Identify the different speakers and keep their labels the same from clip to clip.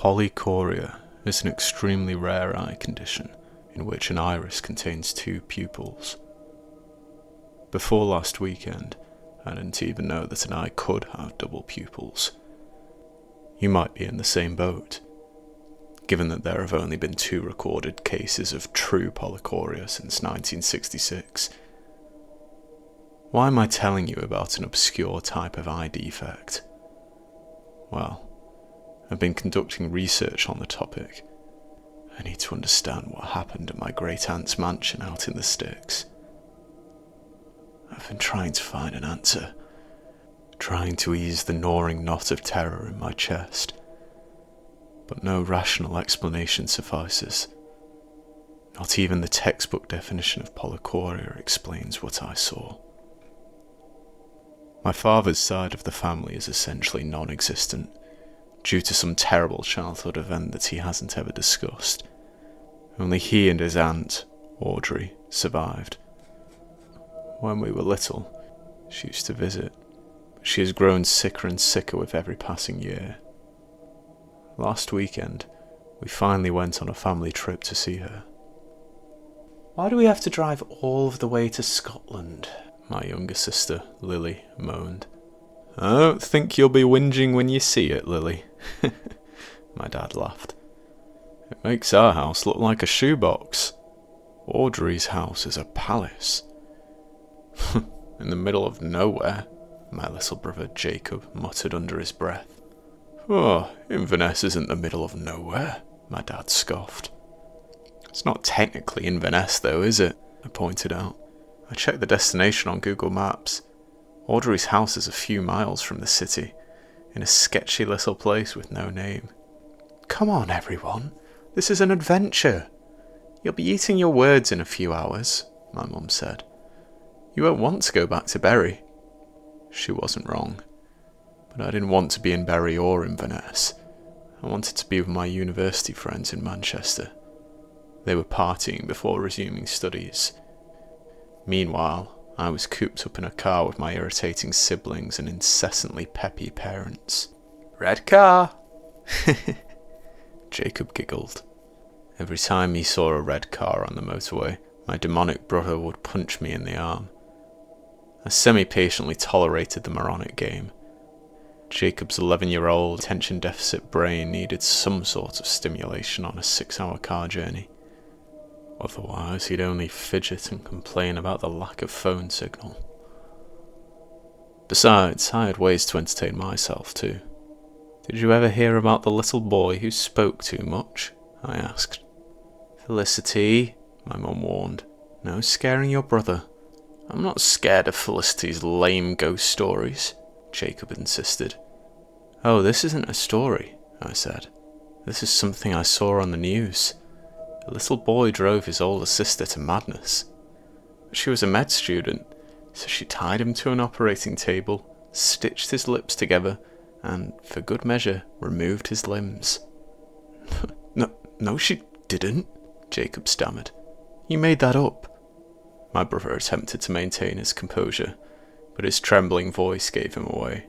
Speaker 1: Polycoria is an extremely rare eye condition in which an iris contains two pupils. Before last weekend, I didn't even know that an eye could have double pupils. You might be in the same boat, given that there have only been 2 recorded cases of true polycoria since 1966. Why am I telling you about an obscure type of eye defect? Well, I've been conducting research on the topic. I need to understand what happened at my great-aunt's mansion out in the sticks. I've been trying to find an answer, trying to ease the gnawing knot of terror in my chest, but no rational explanation suffices. Not even the textbook definition of polycoria explains what I saw. My father's side of the family is essentially non-existent, due to some terrible childhood event that he hasn't ever discussed. Only he and his aunt, Audrey, survived. When we were little, she used to visit, but she has grown sicker and sicker with every passing year. Last weekend, we finally went on a family trip to see her. "Why do we have to drive all of the way to Scotland?" my younger sister, Lily, moaned. "I don't think you'll be whinging when you see it, Lily," my dad laughed. "It makes our house look like a shoebox. Audrey's house is a palace." "In the middle of nowhere," my little brother Jacob muttered under his breath. "Oh, Inverness isn't the middle of nowhere," my dad scoffed. "It's not technically Inverness though, is it?" I pointed out. I checked the destination on Google Maps. Audrey's house is a few miles from the city, in a sketchy little place with no name. "Come on, everyone. This is an adventure. You'll be eating your words in a few hours," my mum said. "You won't want to go back to Bury." She wasn't wrong, but I didn't want to be in Bury or Inverness. I wanted to be with my university friends in Manchester. They were partying before resuming studies. Meanwhile, I was cooped up in a car with my irritating siblings and incessantly peppy parents. "Red car!" Jacob giggled. Every time he saw a red car on the motorway, my demonic brother would punch me in the arm. I semi-patiently tolerated the moronic game. Jacob's 11-year-old attention deficit brain needed some sort of stimulation on a 6-hour car journey. Otherwise, he'd only fidget and complain about the lack of phone signal. Besides, I had ways to entertain myself too. "Did you ever hear about the little boy who spoke too much?" I asked. "Felicity," my mum warned. "No scaring your brother." "I'm not scared of Felicity's lame ghost stories," Jacob insisted. "Oh, this isn't a story," I said. "This is something I saw on the news. A little boy drove his older sister to madness. She was a med student, so she tied him to an operating table, stitched his lips together, and, for good measure, removed his limbs." No, she didn't," Jacob stammered. "You made that up." My brother attempted to maintain his composure, but his trembling voice gave him away.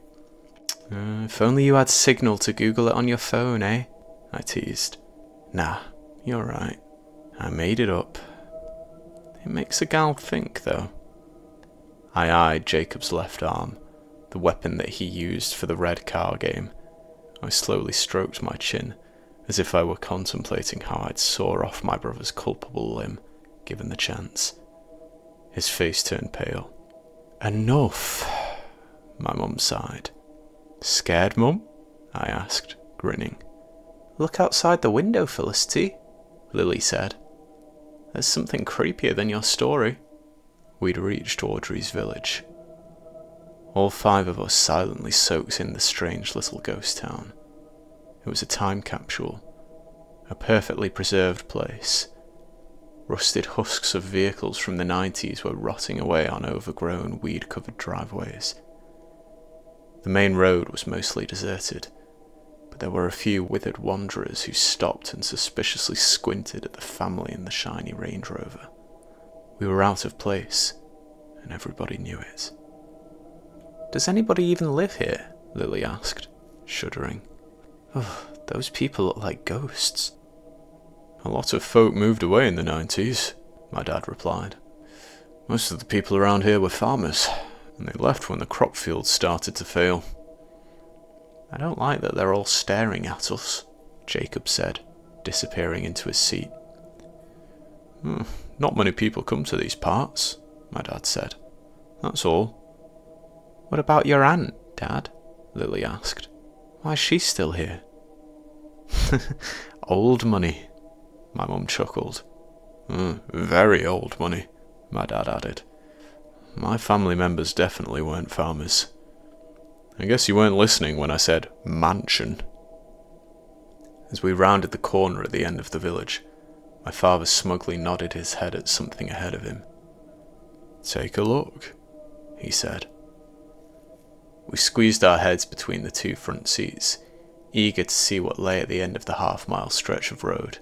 Speaker 1: If only you had signal to Google it on your phone, eh?" I teased. "Nah, you're right. I made it up. It makes a gal think, though." I eyed Jacob's left arm, the weapon that he used for the red car game. I slowly stroked my chin, as if I were contemplating how I'd saw off my brother's culpable limb, given the chance. His face turned pale. "Enough," my mum sighed. "Scared, Mum?" I asked, grinning. "Look outside the window, Felicity," Lily said. "There's something creepier than your story." We'd reached Audrey's village. All 5 of us silently soaked in the strange little ghost town. It was a time capsule, a perfectly preserved place. Rusted husks of vehicles from the 90s were rotting away on overgrown, weed-covered driveways. The main road was mostly deserted, but there were a few withered wanderers who stopped and suspiciously squinted at the family in the shiny Range Rover. We were out of place, and everybody knew it. "Does anybody even live here?" Lily asked, shuddering. "Oh, Those people look like ghosts." "A lot of folk moved away in the 90s, my dad replied. "Most of the people around here were farmers, and they left when the crop fields started to fail." "I don't like that they're all staring at us," Jacob said, disappearing into his seat. "Not many people come to these parts," my dad said. "That's all." "What about your aunt, Dad?" Lily asked. "Why is she still here?" "Old money," my mum chuckled. "Very old money," my dad added. "My family members definitely weren't farmers. I guess you weren't listening when I said mansion." As we rounded the corner at the end of the village, my father smugly nodded his head at something ahead of him. "Take a look," he said. We squeezed our heads between the two front seats, eager to see what lay at the end of the half-mile stretch of road.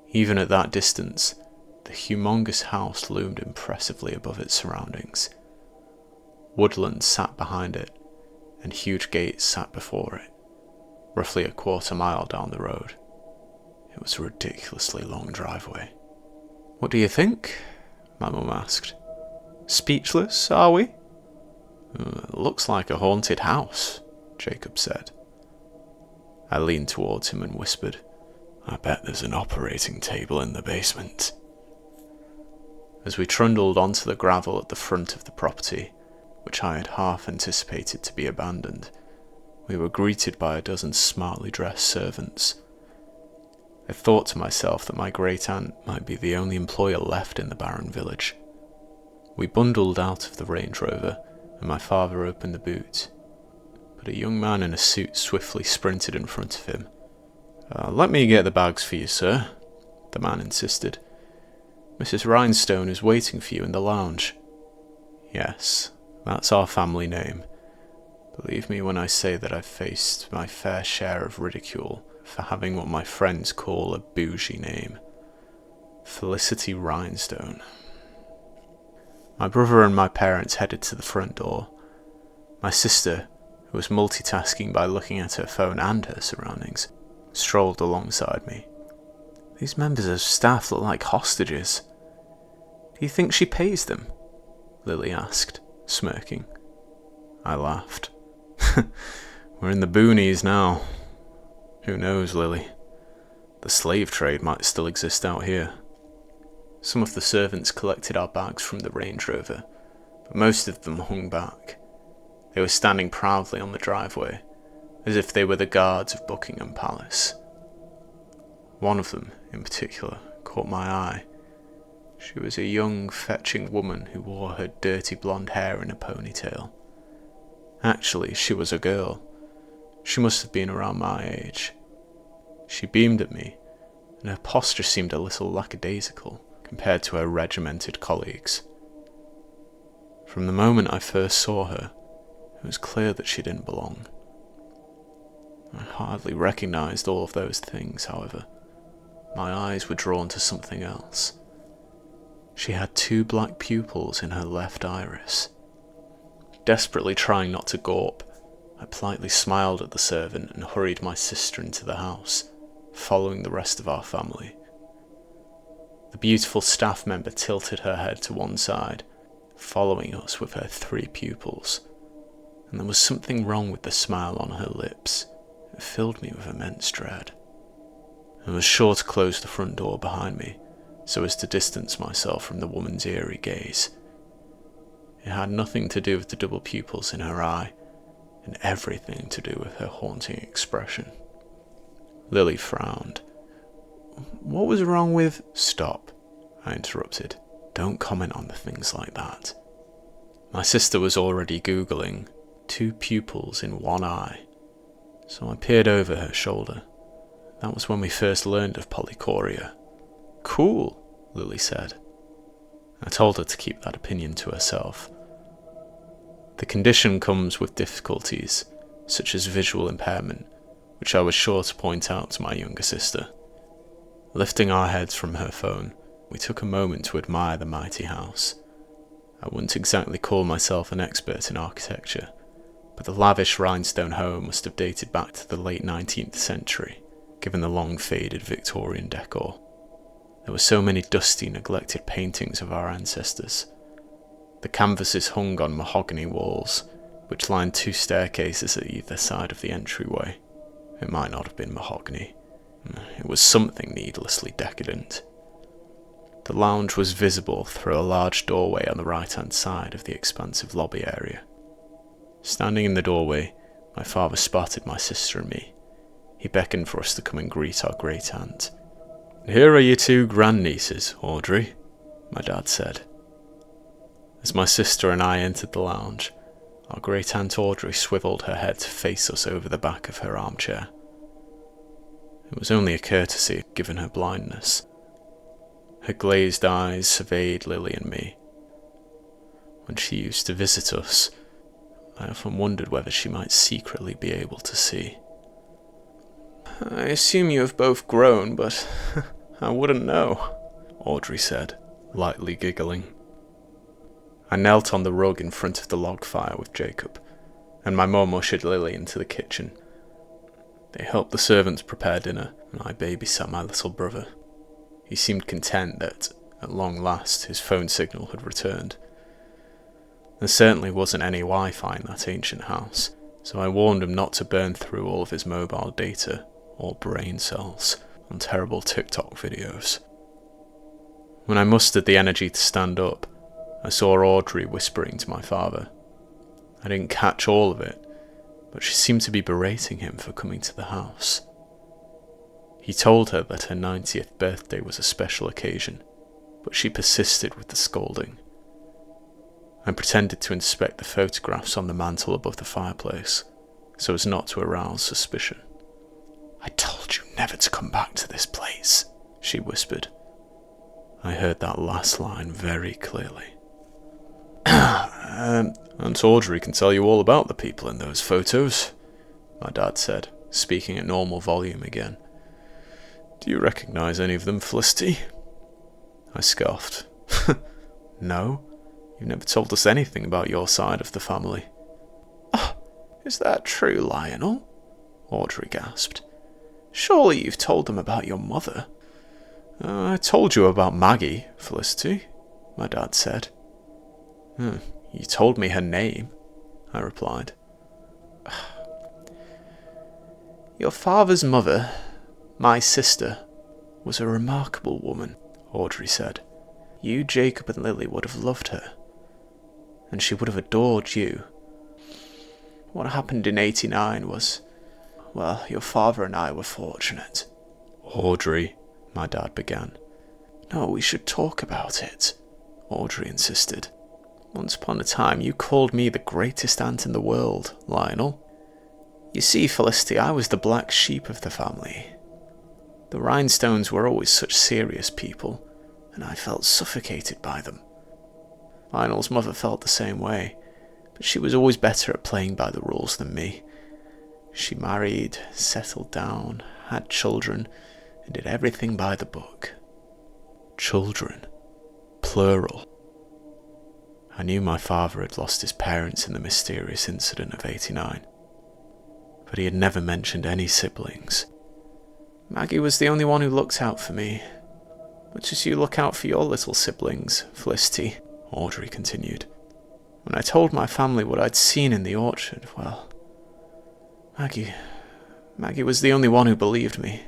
Speaker 1: Even at that distance, the humongous house loomed impressively above its surroundings. Woodland sat behind it, and huge gates sat before it, roughly a quarter-mile down the road. It was a ridiculously long driveway. "What do you think?" my mum asked. "Speechless, are we?" "It looks like a haunted house," Jacob said. I leaned towards him and whispered, "I bet there's an operating table in the basement." As we trundled onto the gravel at the front of the property, which I had half anticipated to be abandoned, we were greeted by a dozen smartly dressed servants. I thought to myself that my great-aunt might be the only employer left in the barren village. We bundled out of the Range Rover, and my father opened the boot. But a young man in a suit swiftly sprinted in front of him. "Let me get the bags for you, sir," the man insisted. "Mrs. Rhinestone is waiting for you in the lounge." Yes, that's our family name. Believe me when I say that I've faced my fair share of ridicule for having what my friends call a bougie name. Felicity Rhinestone. My brother and my parents headed to the front door. My sister, who was multitasking by looking at her phone and her surroundings, strolled alongside me. "These members of staff look like hostages. Do you think she pays them?" Lily asked, smirking. I laughed. "We're in the boonies now. Who knows, Lily? The slave trade might still exist out here." Some of the servants collected our bags from the Range Rover, but most of them hung back. They were standing proudly on the driveway, as if they were the guards of Buckingham Palace. One of them, in particular, caught my eye. She was a young, fetching woman who wore her dirty blonde hair in a ponytail. Actually, she was a girl. She must have been around my age. She beamed at me, and her posture seemed a little lackadaisical compared to her regimented colleagues. From the moment I first saw her, it was clear that she didn't belong. I hardly recognized all of those things, however. My eyes were drawn to something else. She had 2 black pupils in her left iris. Desperately trying not to gawp, I politely smiled at the servant and hurried my sister into the house, following the rest of our family. The beautiful staff member tilted her head to one side, following us with her 3 pupils, and there was something wrong with the smile on her lips. It filled me with immense dread. I was sure to close the front door behind me, so as to distance myself from the woman's eerie gaze. It had nothing to do with the double pupils in her eye, and everything to do with her haunting expression. Lily frowned. "What was wrong with—" "Stop," I interrupted. "Don't comment on the things like that." My sister was already Googling 2 pupils in one eye, so I peered over her shoulder. That was when we first learned of Polycoria. "Cool," Lily said. I told her to keep that opinion to herself. The condition comes with difficulties, such as visual impairment, which I was sure to point out to my younger sister. Lifting our heads from her phone, we took a moment to admire the mighty house. I wouldn't exactly call myself an expert in architecture, but the lavish rhinestone home must have dated back to the late 19th century, given the long faded Victorian decor. There were so many dusty, neglected paintings of our ancestors. The canvases hung on mahogany walls, which lined 2 staircases at either side of the entryway. It might not have been mahogany. It was something needlessly decadent. The lounge was visible through a large doorway on the right-hand side of the expansive lobby area. Standing in the doorway, my father spotted my sister and me. He beckoned for us to come and greet our great-aunt. "Here are your 2 grandnieces, Audrey," my dad said. As my sister and I entered the lounge, our great-aunt Audrey swiveled her head to face us over the back of her armchair. It was only a courtesy, given her blindness. Her glazed eyes surveyed Lily and me. When she used to visit us, I often wondered whether she might secretly be able to see. "I assume you have both grown, but I wouldn't know," Audrey said, lightly giggling. I knelt on the rug in front of the log fire with Jacob, and my mum ushered Lily into the kitchen. They helped the servants prepare dinner, and I babysat my little brother. He seemed content that, at long last, his phone signal had returned. There certainly wasn't any Wi-Fi in that ancient house, so I warned him not to burn through all of his mobile data or brain cells on terrible TikTok videos. When I mustered the energy to stand up, I saw Audrey whispering to my father. I didn't catch all of it, but she seemed to be berating him for coming to the house. He told her that her 90th birthday was a special occasion, but she persisted with the scolding. I pretended to inspect the photographs on the mantel above the fireplace, so as not to arouse suspicion. "I told you never to come back to this place," she whispered. I heard that last line very clearly. Aunt Audrey can tell you all about the people in those photos," my dad said, speaking at normal volume again. "Do you recognise any of them, Felicity?" I scoffed. "No, you've never told us anything about your side of the family." "Oh, is that true, Lionel?" Audrey gasped. "Surely you've told them about your mother." "I told you about Maggie, Felicity," my dad said. "You told me her name," I replied. "Your father's mother, my sister, was a remarkable woman," Audrey said. "You, Jacob, and Lily would have loved her, and she would have adored you. What happened in '89 was, well, your father and I were fortunate." "Audrey," my dad began. "No, we should talk about it," Audrey insisted. "Once upon a time you called me the greatest aunt in the world, Lionel. You see, Felicity, I was the black sheep of the family. The Rhinestones were always such serious people, and I felt suffocated by them. Lionel's mother felt the same way, but she was always better at playing by the rules than me. She married, settled down, had children, and did everything by the book." Children. Plural. I knew my father had lost his parents in the mysterious incident of '89, but he had never mentioned any siblings. "Maggie was the only one who looked out for me, much as you look out for your little siblings, Felicity," Audrey continued. "When I told my family what I'd seen in the orchard, well, Maggie was the only one who believed me."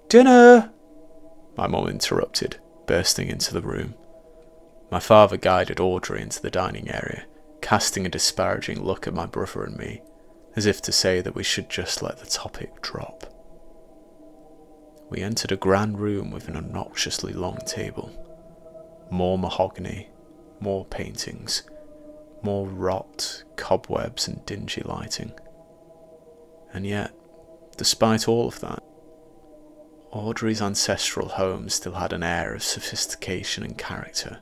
Speaker 1: "Dinner!" my mum interrupted, bursting into the room. My father guided Audrey into the dining area, casting a disparaging look at my brother and me, as if to say that we should just let the topic drop. We entered a grand room with an obnoxiously long table. More mahogany, more paintings, more rot, cobwebs and dingy lighting. And yet, despite all of that, Audrey's ancestral home still had an air of sophistication and character.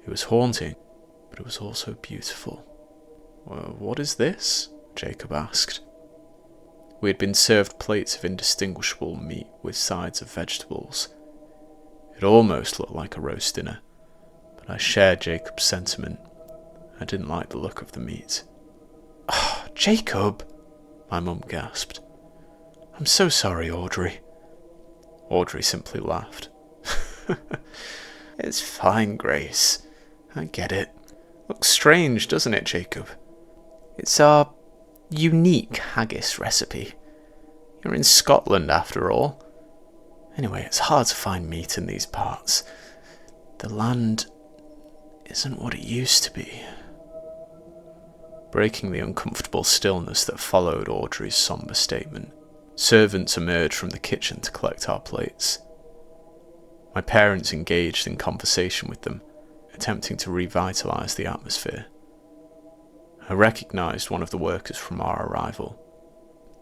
Speaker 1: It was haunting, but it was also beautiful. "Well, what is this?" Jacob asked. We had been served plates of indistinguishable meat with sides of vegetables. It almost looked like a roast dinner, but I shared Jacob's sentiment. I didn't like the look of the meat. Jacob, my mum gasped. I'm so sorry, Audrey. Audrey simply laughed. It's fine, Grace. I get it. Looks strange, doesn't it, Jacob? It's our unique haggis recipe. You're in Scotland, after all. Anyway, it's hard to find meat in these parts. The land isn't what it used to be. Breaking the uncomfortable stillness that followed Audrey's sombre statement, servants emerged from the kitchen to collect our plates. My parents engaged in conversation with them, attempting to revitalise the atmosphere. I recognised one of the workers from our arrival,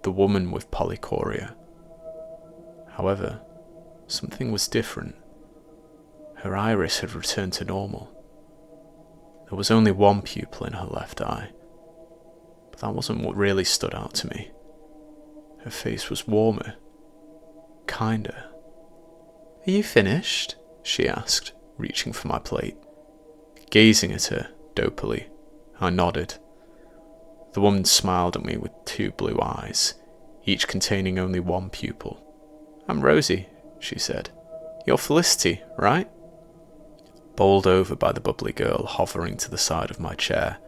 Speaker 1: the woman with Polycoria. However, something was different. Her iris had returned to normal. There was only one pupil in her left eye, but that wasn't what really stood out to me. Her face was warmer, kinder. Are you finished? She asked, reaching for my plate. Gazing at her, dopily, I nodded. The woman smiled at me with two blue eyes, each containing only one pupil. I'm Rosie, she said. You're Felicity, right? Bowled over by the bubbly girl hovering to the side of my chair,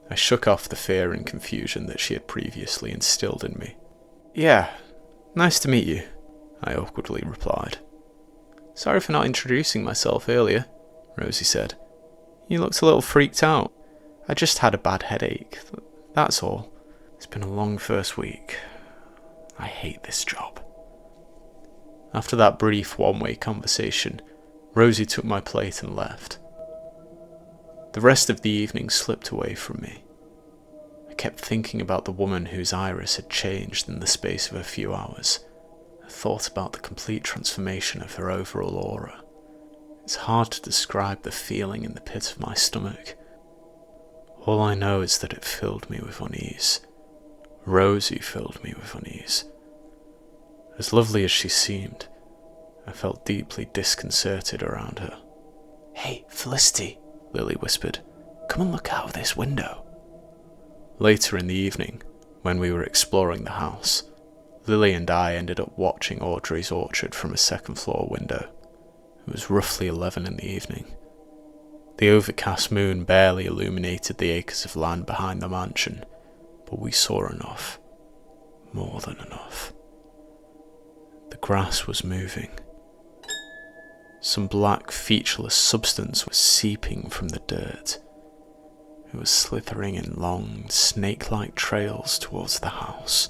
Speaker 1: I shook off the fear and confusion that she had previously instilled in me. Yeah, nice to meet you, I awkwardly replied. Sorry for not introducing myself earlier, Rosie said. You looked a little freaked out. I just had a bad headache, that's all. It's been a long first week. I hate this job. After that brief one-way conversation, Rosie took my plate and left. The rest of the evening slipped away from me. I kept thinking about the woman whose iris had changed in the space of a few hours. I thought about the complete transformation of her overall aura. It's hard to describe the feeling in the pit of my stomach. All I know is that it filled me with unease. Rosie filled me with unease. As lovely as she seemed, I felt deeply disconcerted around her. Hey, Felicity, Lily whispered. Come and look out of this window. Later in the evening, when we were exploring the house, Lily and I ended up watching Audrey's orchard from a second-floor window. It was roughly 11 in the evening. The overcast moon barely illuminated the acres of land behind the mansion, but we saw enough. More than enough. The grass was moving. Some black, featureless substance was seeping from the dirt. It was slithering in long, snake-like trails towards the house.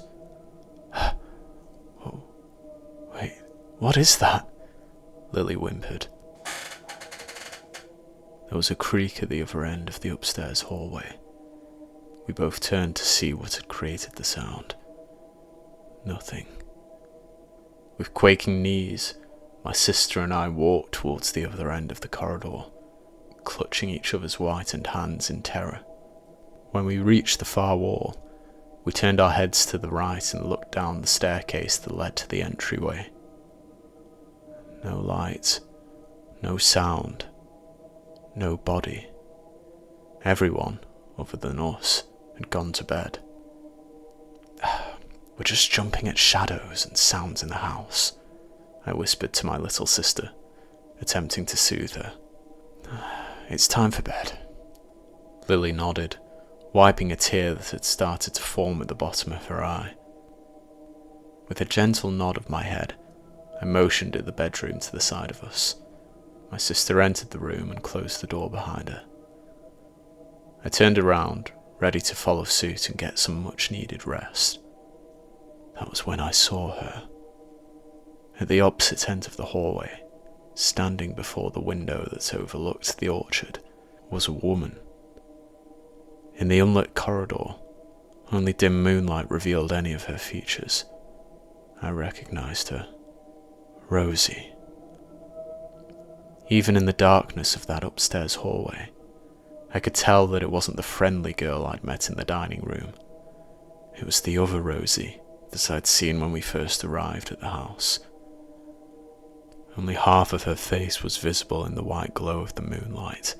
Speaker 1: Oh, wait, what is that? Lily whimpered. There was a creak at the other end of the upstairs hallway. We both turned to see what had created the sound. Nothing. With quaking knees, my sister and I walked towards the other end of the corridor, clutching each other's whitened hands in terror. When we reached the far wall, we turned our heads to the right and looked down the staircase that led to the entryway. No light, no sound, no body. Everyone, other than us, had gone to bed. We're just jumping at shadows and sounds in the house, I whispered to my little sister, attempting to soothe her. It's time for bed. Lily nodded, wiping a tear that had started to form at the bottom of her eye. With a gentle nod of my head, I motioned at the bedroom to the side of us. My sister entered the room and closed the door behind her. I turned around, ready to follow suit and get some much-needed rest. That was when I saw her. At the opposite end of the hallway, standing before the window that overlooked the orchard, was a woman. In the unlit corridor, only dim moonlight revealed any of her features. I recognized her. Rosie. Even in the darkness of that upstairs hallway, I could tell that it wasn't the friendly girl I'd met in the dining room. It was the other Rosie that I'd seen when we first arrived at the house. Only half of her face was visible in the white glow of the moonlight.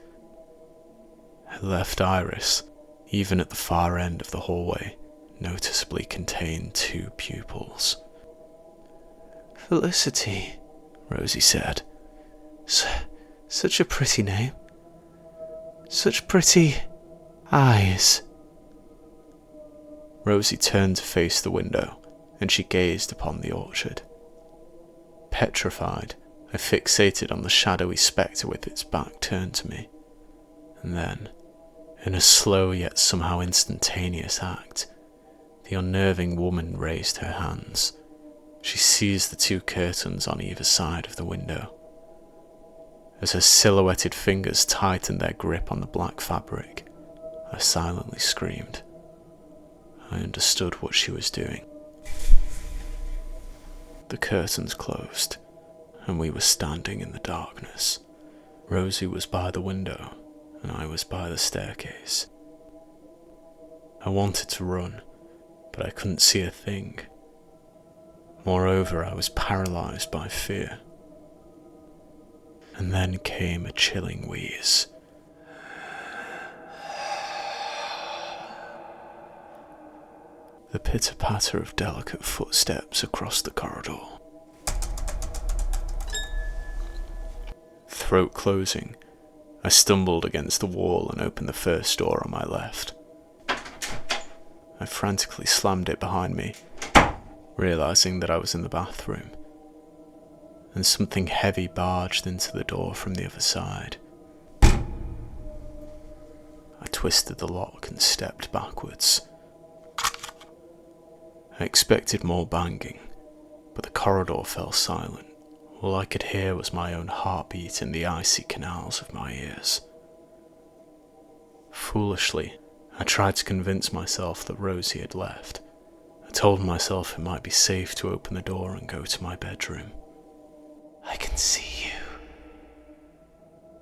Speaker 1: Her left iris, even at the far end of the hallway, noticeably contained 2 pupils. "Felicity," Rosie said. Such a pretty name. Such pretty eyes." Rosie turned to face the window, and she gazed upon the orchard. Petrified, I fixated on the shadowy spectre with its back turned to me, and then, in a slow yet somehow instantaneous act, the unnerving woman raised her hands. She seized the 2 curtains on either side of the window. As her silhouetted fingers tightened their grip on the black fabric, I silently screamed. I understood what she was doing. The curtains closed, and we were standing in the darkness. Rosie was by the window, and I was by the staircase. I wanted to run, but I couldn't see a thing. Moreover, I was paralyzed by fear. And then came a chilling wheeze. The pitter-patter of delicate footsteps across the corridor. Throat closing, I stumbled against the wall and opened the first door on my left. I frantically slammed it behind me, realizing that I was in the bathroom, and something heavy barged into the door from the other side. I twisted the lock and stepped backwards. I expected more banging, but the corridor fell silent. All I could hear was my own heartbeat in the icy canals of my ears. Foolishly, I tried to convince myself that Rosie had left. I told myself it might be safe to open the door and go to my bedroom. "I can see you."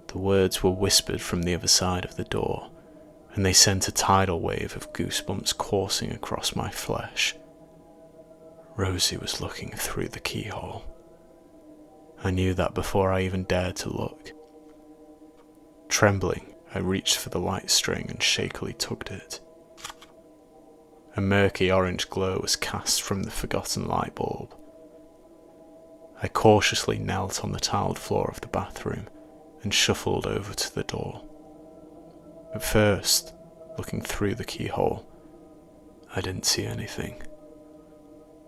Speaker 1: The words were whispered from the other side of the door, and they sent a tidal wave of goosebumps coursing across my flesh. Rosie was looking through the keyhole. I knew that before I even dared to look. Trembling, I reached for the light string and shakily tugged it. A murky orange glow was cast from the forgotten light bulb. I cautiously knelt on the tiled floor of the bathroom and shuffled over to the door. At first, looking through the keyhole, I didn't see anything.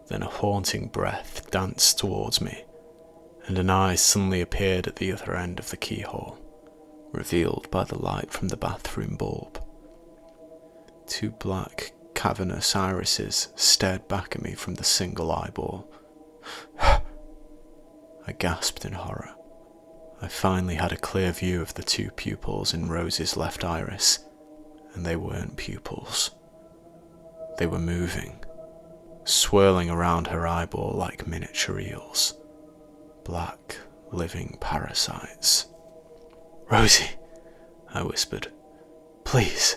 Speaker 1: Then a haunting breath danced towards me, and an eye suddenly appeared at the other end of the keyhole, revealed by the light from the bathroom bulb. 2 black, cavernous irises stared back at me from the single eyeball. I gasped in horror. I finally had a clear view of the 2 pupils in Rosie's left iris, and they weren't pupils. They were moving, swirling around her eyeball like miniature eels. Black, living parasites. "Rosie," I whispered. "Please."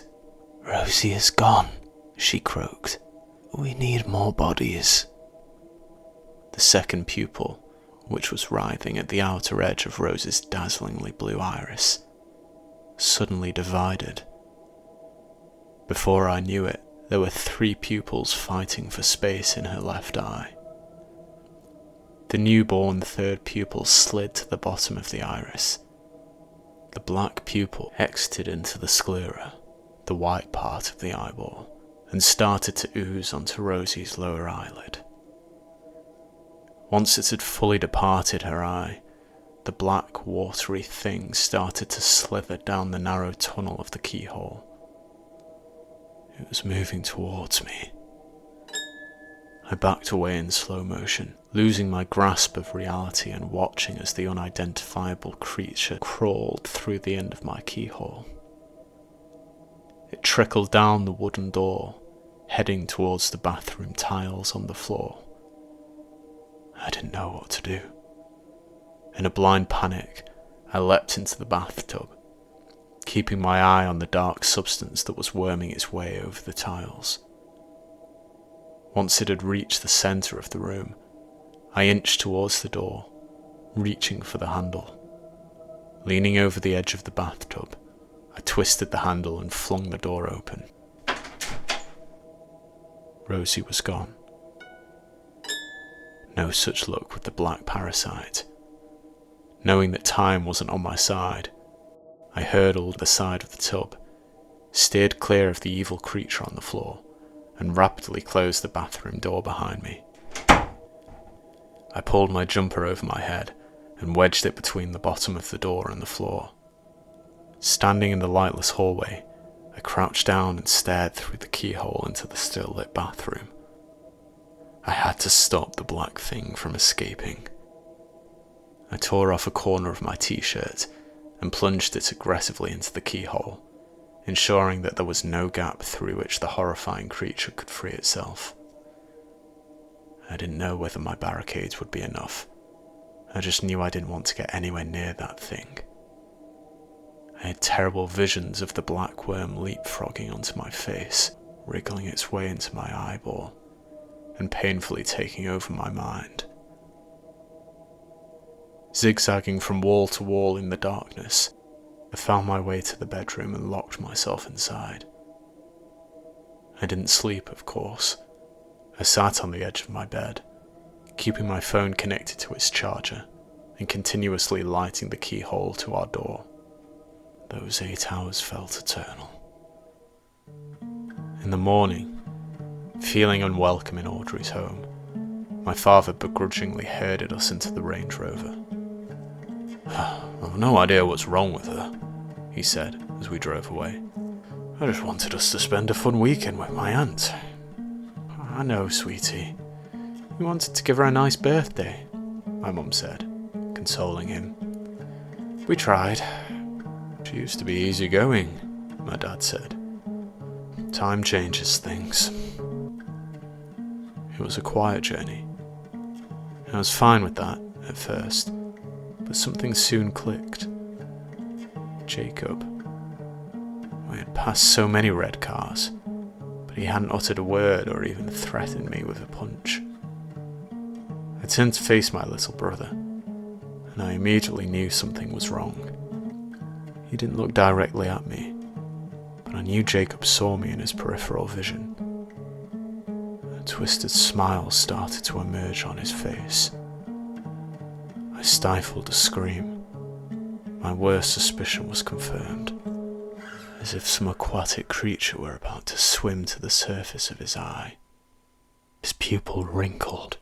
Speaker 1: "Rosie is gone," she croaked. "We need more bodies." The second pupil, which was writhing at the outer edge of Rosie's dazzlingly blue iris, suddenly divided. Before I knew it, there were 3 pupils fighting for space in her left eye. The newborn 3rd pupil slid to the bottom of the iris. The black pupil exited into the sclera, the white part of the eyeball, and started to ooze onto Rosie's lower eyelid. Once it had fully departed her eye, the black, watery thing started to slither down the narrow tunnel of the keyhole. It was moving towards me. I backed away in slow motion, losing my grasp of reality and watching as the unidentifiable creature crawled through the end of my keyhole. It trickled down the wooden door, heading towards the bathroom tiles on the floor. I didn't know what to do. In a blind panic, I leapt into the bathtub, keeping my eye on the dark substance that was worming its way over the tiles. Once it had reached the centre of the room, I inched towards the door, reaching for the handle. Leaning over the edge of the bathtub, I twisted the handle and flung the door open. Rosie was gone. No such luck with the black parasite. Knowing that time wasn't on my side, I hurdled the side of the tub, steered clear of the evil creature on the floor, and rapidly closed the bathroom door behind me. I pulled my jumper over my head and wedged it between the bottom of the door and the floor. Standing in the lightless hallway, I crouched down and stared through the keyhole into the still-lit bathroom. I had to stop the black thing from escaping. I tore off a corner of my t-shirt and plunged it aggressively into the keyhole, ensuring that there was no gap through which the horrifying creature could free itself. I didn't know whether my barricades would be enough. I just knew I didn't want to get anywhere near that thing. I had terrible visions of the black worm leapfrogging onto my face, wriggling its way into my eyeball, and painfully taking over my mind. Zigzagging from wall to wall in the darkness, I found my way to the bedroom and locked myself inside. I didn't sleep, of course. I sat on the edge of my bed, keeping my phone connected to its charger and continuously lighting the keyhole to our door. Those 8 hours felt eternal. In the morning, feeling unwelcome in Audrey's home, my father begrudgingly herded us into the Range Rover. "I've no idea what's wrong with her," he said as we drove away. "I just wanted us to spend a fun weekend with my aunt." "I know, sweetie. You wanted to give her a nice birthday," my mum said, consoling him. "We tried." "She used to be easygoing," my dad said. "Time changes things." It was a quiet journey. I was fine with that at first, but something soon clicked. Jacob. We had passed so many red cars, but he hadn't uttered a word or even threatened me with a punch. I turned to face my little brother, and I immediately knew something was wrong. He didn't look directly at me, but I knew Jacob saw me in his peripheral vision. A twisted smile started to emerge on his face. I stifled a scream. My worst suspicion was confirmed, as if some aquatic creature were about to swim to the surface of his eye. His pupil wrinkled,